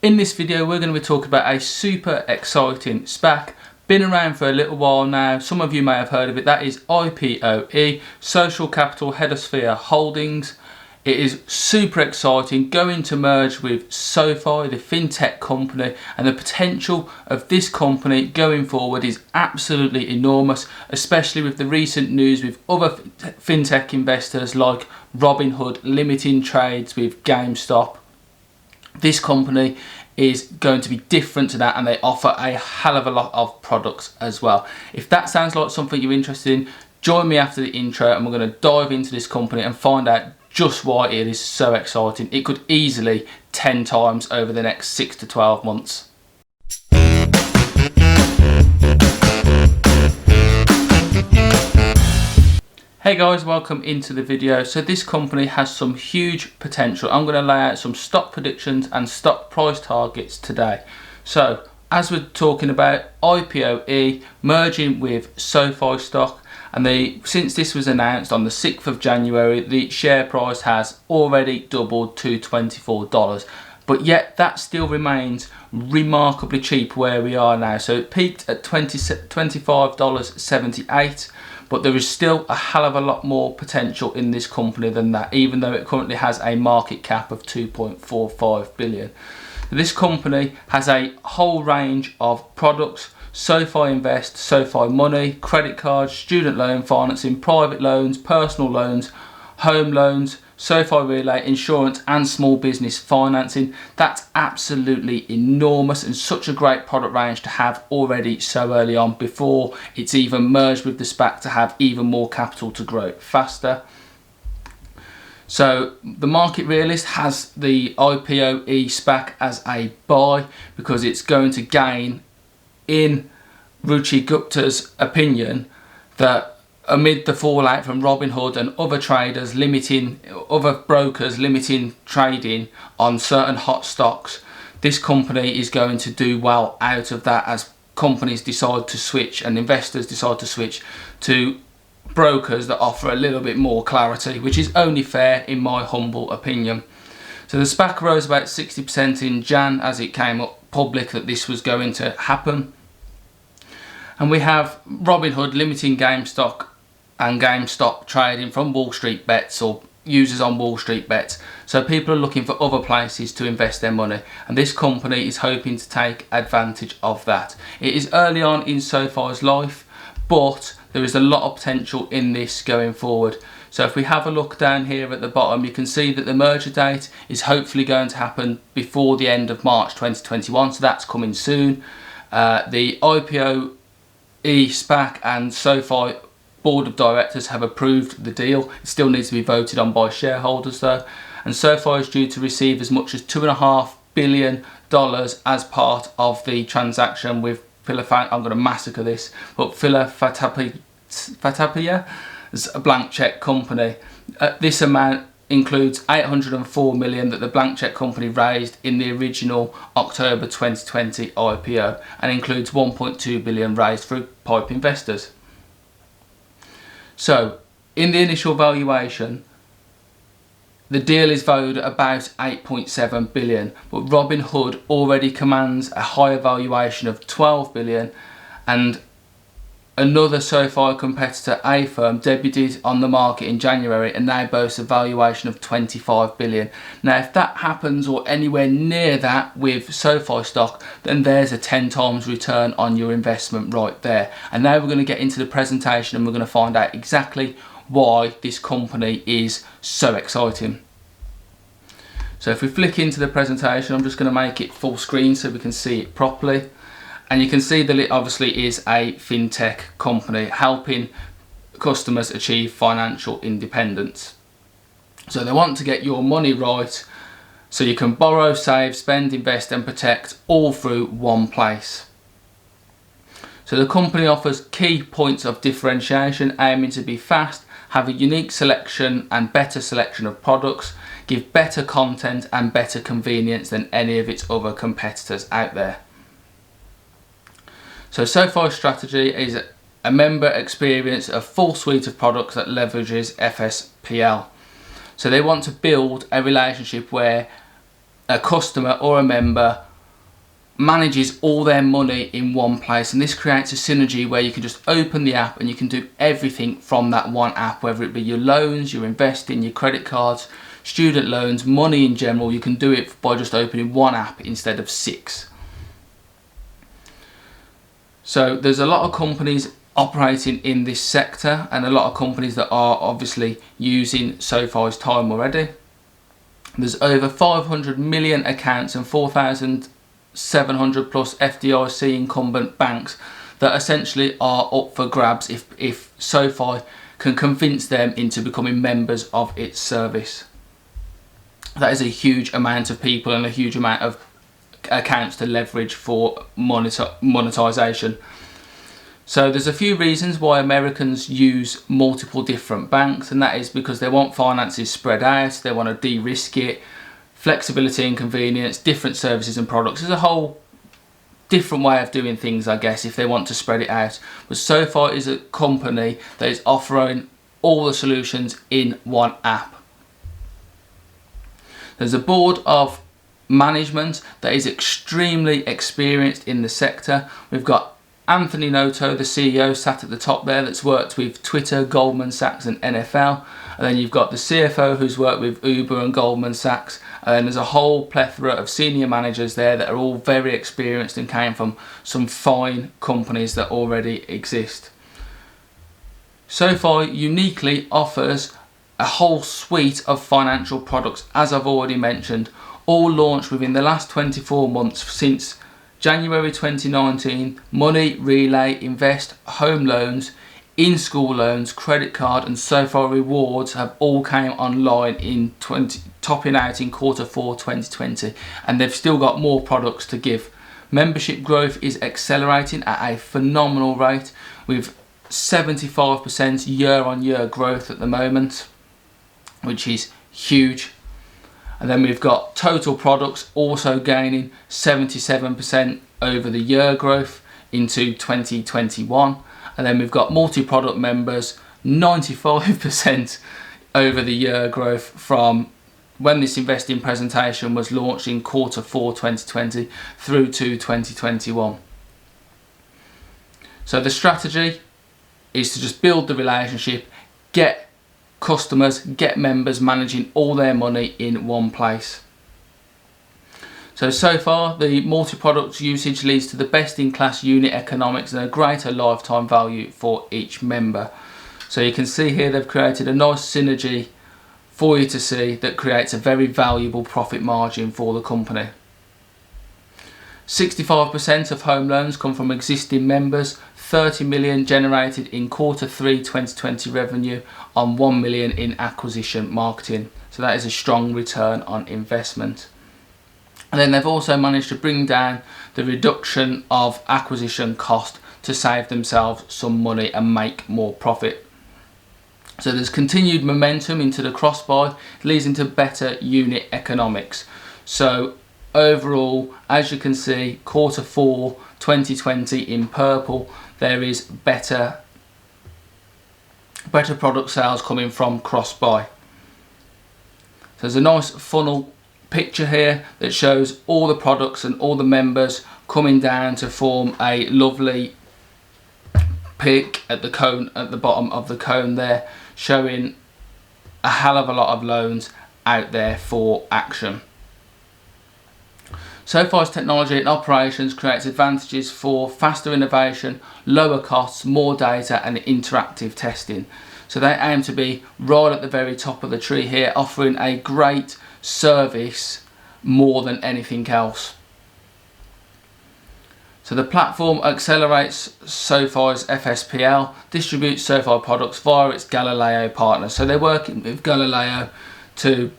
In this video we're going to be talking about a super exciting SPAC, been around for a little while now, some of you may have heard of it. That is IPOE, Social Capital Hedosphere Holdings. It is super exciting, going to merge with SOFI, the fintech company, and the potential of this company going forward is absolutely enormous, especially with the recent news with other fintech investors like Robinhood limiting trades with GameStop. This company is going to be different to that, and they offer a hell of a lot of products as well. If that sounds like something you're interested in, join me after the intro and we're going to dive into this company and find out just why it is so exciting. It could easily 10 times over the next 6 to 12 months. Hey guys, welcome into the video. So this company has some huge potential. I'm going to lay out some stock predictions and stock price targets today. So as we're talking about IPOE merging with SOFI Stock, and since this was announced on the 6th of January, the share price has already doubled to $24. But yet that still remains remarkably cheap where we are now. So it peaked at $25.78. But there is still a hell of a lot more potential in this company than that, even though it currently has a market cap of 2.45 billion. This company has a whole range of products: SoFi Invest, SoFi Money, credit cards, student loan financing, private loans, personal loans, home loans, SoFi Relay, insurance and small business financing. That's absolutely enormous and such a great product range to have already so early on before it's even merged with the SPAC to have even more capital to grow faster. So the market realist has the IPOE SPAC as a buy because it's going to gain, in Ruchi Gupta's opinion, that amid the fallout from Robinhood and other brokers limiting trading on certain hot stocks, this company is going to do well out of that as companies decide to switch and investors decide to switch to brokers that offer a little bit more clarity, which is only fair in my humble opinion. So the SPAC rose about 60% in Jan as it came up public that this was going to happen. And we have Robinhood limiting GameStop and GameStop trading from Wall Street Bets, or users on Wall Street Bets. So people are looking for other places to invest their money, and this company is hoping to take advantage of that. It is early on in SoFi's life, but there is a lot of potential in this going forward. So if we have a look down here at the bottom, you can see that the merger date is hopefully going to happen before the end of March 2021, so that's coming soon. The IPOE SPAC and SoFi board of directors have approved the deal. It still needs to be voted on by shareholders though, and SoFi is due to receive as much as $2.5 billion as part of the transaction with I'm going to massacre this, but Fatapia is a blank check company. This amount includes $804 million that the blank check company raised in the original October 2020 IPO, and includes $1.2 billion raised through PIPE investors. So in the initial valuation, the deal is valued at about 8.7 billion, but Robinhood already commands a higher valuation of 12 billion, and another SoFi competitor, A-Firm, debuted on the market in January and now boasts a valuation of 25 billion. Now if that happens or anywhere near that with SoFi stock, then there's a 10 times return on your investment right there. And now we're going to get into the presentation and we're going to find out exactly why this company is so exciting. So if we flick into the presentation, I'm just going to make it full screen so we can see it properly. And you can see that it obviously is a fintech company helping customers achieve financial independence. So they want to get your money right so you can borrow, save, spend, invest and protect all through one place. So the company offers key points of differentiation, aiming to be fast, have a unique selection and better selection of products, give better content and better convenience than any of its other competitors out there. So SoFi's strategy is a member experience, a full suite of products that leverages FSPL. So they want to build a relationship where a customer or a member manages all their money in one place, and this creates a synergy where you can just open the app and you can do everything from that one app, whether it be your loans, your investing, your credit cards, student loans, money in general. You can do it by just opening one app instead of 6. So there's a lot of companies operating in this sector, and a lot of companies that are obviously using SOFI's time already. There's over 500 million accounts and 4,700 plus FDIC incumbent banks that essentially are up for grabs if SOFI can convince them into becoming members of its service. That is a huge amount of people and a huge amount of accounts to leverage for monetization. So there's a few reasons why Americans use multiple different banks, and that is because they want finances spread out, they want to de-risk it, flexibility and convenience, different services and products. There's a whole different way of doing things, I guess, if they want to spread it out. But SOFI is a company that is offering all the solutions in one app. There's a board of management that is extremely experienced in the sector. We've got Anthony Noto, the CEO, sat at the top there, that's worked with Twitter, Goldman Sachs and NFL. And then you've got the CFO who's worked with Uber and Goldman Sachs. And there's a whole plethora of senior managers there that are all very experienced and came from some fine companies that already exist. SOFI uniquely offers a whole suite of financial products, as I've already mentioned, all launched within the last 24 months since January 2019. Money, Relay, Invest, Home Loans, in-school loans, credit card and SOFI Rewards have all came online in topping out in Q4 2020, and they've still got more products to give. Membership growth is accelerating at a phenomenal rate with 75% year-on-year growth at the moment, which is huge. And then we've got total products also gaining 77% over the year growth into 2021. And then we've got multi-product members 95% over the year growth from when this investing presentation was launched in Q4 2020 through to 2021. So the strategy is to just build the relationship, get customers, get members managing all their money in one place. So far the multi-product usage leads to the best in class unit economics and a greater lifetime value for each member. So you can see here they've created a nice synergy for you to see that creates a very valuable profit margin for the company. 65% of home loans come from existing members, 30 million generated in Q3 2020 revenue on 1 million in acquisition marketing. So that is a strong return on investment. And then they've also managed to bring down the reduction of acquisition cost to save themselves some money and make more profit. So there's continued momentum into the cross-buy, leading to better unit economics. So overall, as you can see, Q4 2020 in purple, there is better product sales coming from cross-buy. So there's a nice funnel picture here that shows all the products and all the members coming down to form a lovely peak at the cone, at the bottom of the cone there, showing a hell of a lot of loans out there for action. SOFI's technology and operations creates advantages for faster innovation, lower costs, more data and interactive testing. So they aim to be right at the very top of the tree here, offering a great service more than anything else. So the platform accelerates SOFI's FSPL, distributes SOFI products via its Galileo partners. So they're working with Galileo to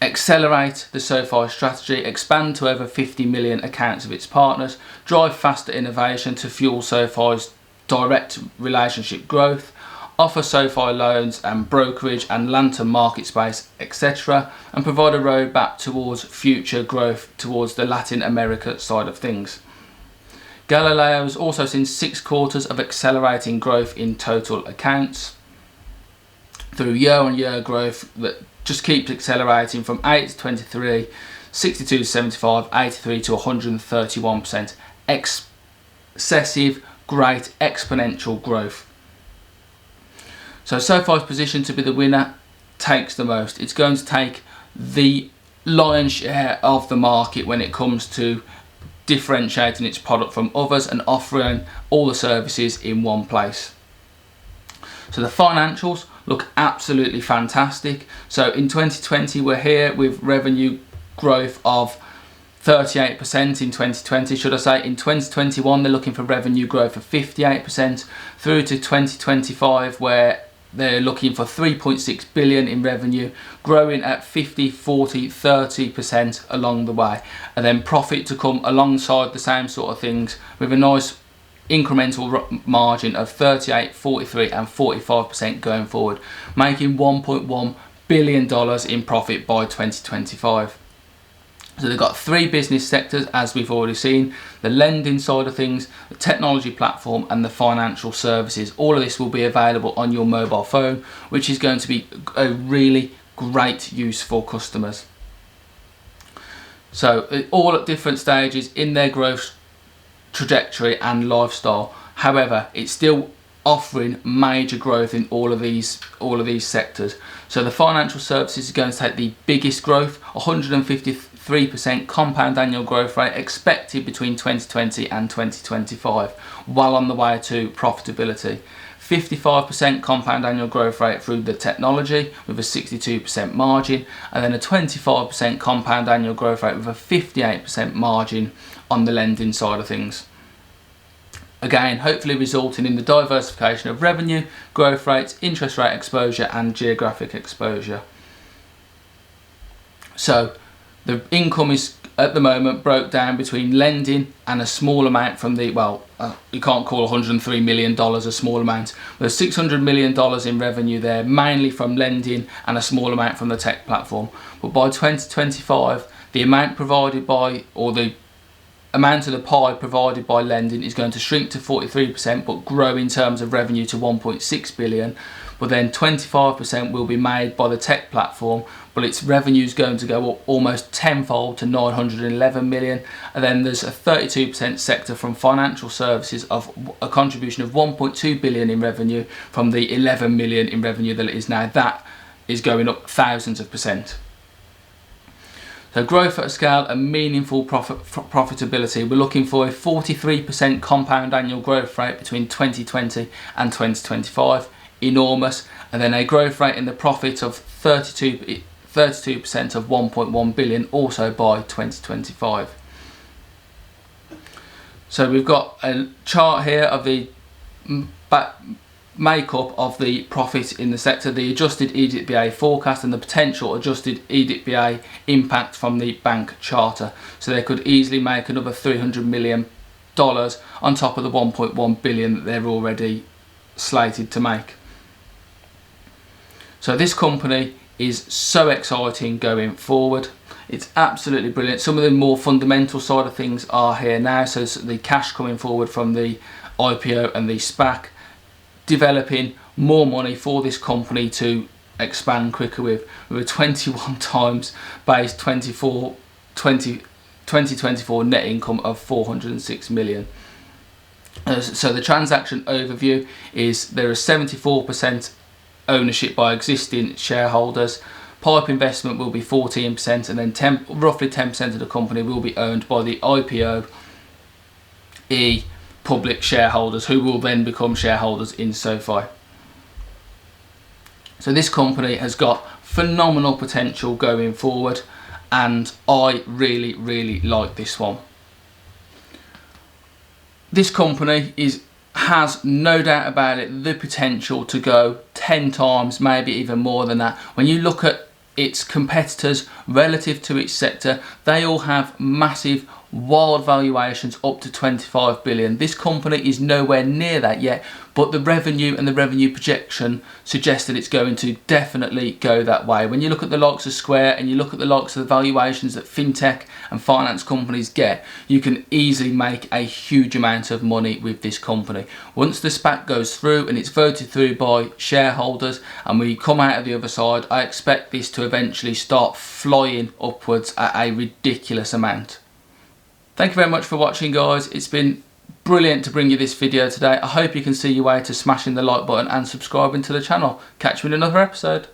accelerate the SOFI strategy, expand to over 50 million accounts of its partners, drive faster innovation to fuel SOFI's direct relationship growth, offer SOFI loans and brokerage and lantern market space, etc., and provide a roadmap towards future growth towards the Latin America side of things. Galileo has also seen 6 quarters of accelerating growth in total accounts through year-on-year growth that just keeps accelerating from 8 to 23 62 to 75, 83 to 131%. Excessive, great, exponential growth. So SOFI is positioned to be the winner, takes the most. It's going to take the lion's share of the market when it comes to differentiating its product from others and offering all the services in one place. So the financials look absolutely fantastic. So in 2020 we're here with revenue growth of 38% in 2020, should I say. In 2021 they're looking for revenue growth of 58%, through to 2025 where they're looking for 3.6 billion in revenue, growing at 50, 40, 30% along the way, and then profit to come alongside the same sort of things with a nice incremental margin of 38, 43 and 45% going forward, making $1.1 billion in profit by 2025. So they've got three business sectors, as we've already seen: the lending side of things, the technology platform and the financial services. All of this will be available on your mobile phone, which is going to be a really great use for customers. So all at different stages in their growth trajectory and lifestyle. However, it's still offering major growth in all of these sectors. So the financial services is going to take the biggest growth, 153% compound annual growth rate expected between 2020 and 2025, while on the way to profitability. 55% compound annual growth rate through the technology with a 62% margin, and then a 25% compound annual growth rate with a 58% margin on the lending side of things. Again, hopefully resulting in the diversification of revenue, growth rates, interest rate exposure and geographic exposure. So the income is at the moment broke down between lending and a small amount from the, you can't call $103 million a small amount. There's $600 million in revenue there, mainly from lending and a small amount from the tech platform. But by 2025, the amount provided by, or the amount of the pie provided by lending is going to shrink to 43%, but grow in terms of revenue to 1.6 billion. But then 25% will be made by the tech platform, but its revenue is going to go up almost tenfold to 911 million. And then there's a 32% sector from financial services of a contribution of 1.2 billion in revenue from the 11 million in revenue that it is now. That is going up thousands of percent. So growth at a scale and meaningful profitability. We're looking for a 43% compound annual growth rate between 2020 and 2025. Enormous. And then a growth rate in the profit of 32% of 1.1 billion also by 2025. So we've got a chart here of the makeup of the profit in the sector, the adjusted EBITDA forecast and the potential adjusted EBITDA impact from the bank charter. So they could easily make another $300 million on top of the 1.1 billion that they're already slated to make. So this company is so exciting going forward. It's absolutely brilliant. Some of the more fundamental side of things are here now. So the cash coming forward from the IPO and the SPAC, developing more money for this company to expand quicker with a 21 times base 2024 net income of 406 million. So the transaction overview is there is 74% ownership by existing shareholders. Pipe investment will be 14%, and then roughly 10% of the company will be owned by the IPOE public shareholders, who will then become shareholders in SOFI. So this company has got phenomenal potential going forward, and I really like this one. This company has no doubt about it the potential to go 10 times, maybe even more than that. When you look at its competitors relative to its sector, they all have massive wild valuations up to 25 billion. This company is nowhere near that yet, but the revenue and the revenue projection suggests that it's going to definitely go that way. When you look at the likes of Square and you look at the likes of the valuations that fintech and finance companies get, you can easily make a huge amount of money with this company. Once the SPAC goes through and it's voted through by shareholders and we come out of the other side, I expect this to eventually start flying upwards at a ridiculous amount. Thank you very much for watching, guys. It's been brilliant to bring you this video today. I hope you can see your way to smashing the like button and subscribing to the channel. Catch you in another episode.